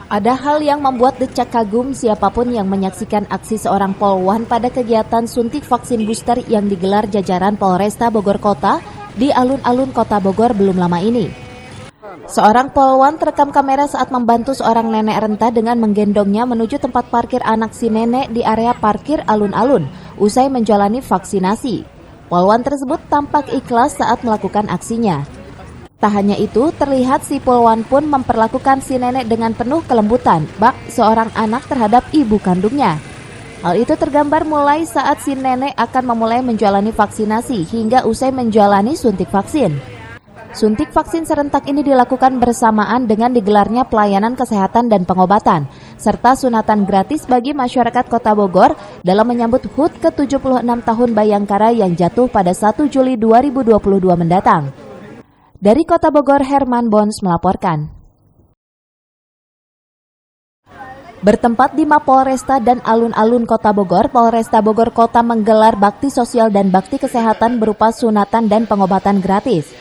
Ada hal yang membuat decak kagum siapapun yang menyaksikan aksi seorang polwan pada kegiatan suntik vaksin booster yang digelar jajaran Polresta Bogor Kota di alun-alun Kota Bogor belum lama ini. Seorang polwan terekam kamera saat membantu seorang nenek renta dengan menggendongnya menuju tempat parkir anak si nenek di area parkir alun-alun usai menjalani vaksinasi. Polwan tersebut tampak ikhlas saat melakukan aksinya. Tak hanya itu, terlihat si polwan pun memperlakukan si nenek dengan penuh kelembutan, bak seorang anak terhadap ibu kandungnya. Hal itu tergambar mulai saat si nenek akan memulai menjalani vaksinasi hingga usai menjalani suntik vaksin. Suntik vaksin serentak ini dilakukan bersamaan dengan digelarnya pelayanan kesehatan dan pengobatan, serta sunatan gratis bagi masyarakat Kota Bogor dalam menyambut HUT ke-76 tahun Bayangkara yang jatuh pada 1 Juli 2022 mendatang. Dari Kota Bogor, Herman Bons melaporkan. Bertempat di Mapolresta dan alun-alun Kota Bogor, Polresta Bogor Kota menggelar bakti sosial dan bakti kesehatan berupa sunatan dan pengobatan gratis.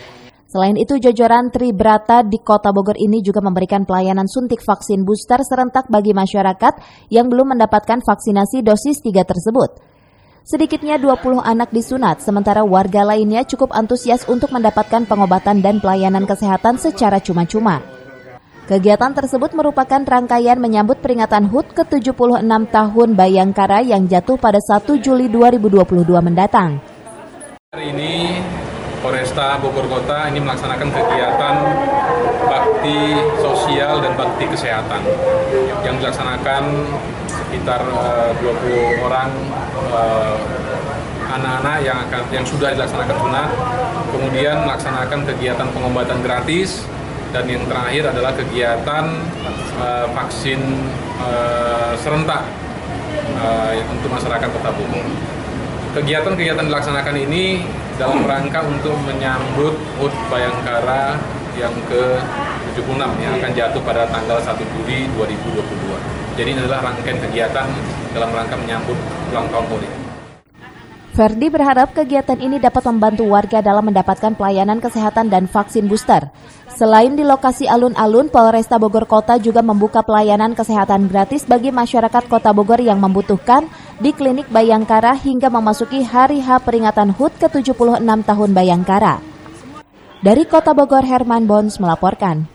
Selain itu, jajaran Tribrata di Kota Bogor ini juga memberikan pelayanan suntik vaksin booster serentak bagi masyarakat yang belum mendapatkan vaksinasi dosis 3 tersebut. Sedikitnya 20 anak disunat, sementara warga lainnya cukup antusias untuk mendapatkan pengobatan dan pelayanan kesehatan secara cuma-cuma. Kegiatan tersebut merupakan rangkaian menyambut peringatan HUT ke-76 tahun Bayangkara yang jatuh pada 1 Juli 2022 mendatang. Hari ini Polresta Bogor Kota ini melaksanakan kegiatan bakti sosial dan bakti kesehatan yang dilaksanakan sekitar 20 orang anak-anak yang sudah dilaksanakan sunat, kemudian melaksanakan kegiatan pengobatan gratis, dan yang terakhir adalah kegiatan vaksin serentak untuk masyarakat Kota Bogor. Kegiatan-kegiatan dilaksanakan ini dalam rangka untuk menyambut HUT Bayangkara yang ke-76 yang akan jatuh pada tanggal 1 Juli 2022. Jadi ini adalah rangkaian kegiatan dalam rangka menyambut ulang tahun Polri. Ferdi berharap kegiatan ini dapat membantu warga dalam mendapatkan pelayanan kesehatan dan vaksin booster. Selain di lokasi alun-alun, Polresta Bogor Kota juga membuka pelayanan kesehatan gratis bagi masyarakat Kota Bogor yang membutuhkan di klinik Bayangkara hingga memasuki hari H peringatan HUT ke-76 tahun Bayangkara. Dari Kota Bogor, Herman Bons melaporkan.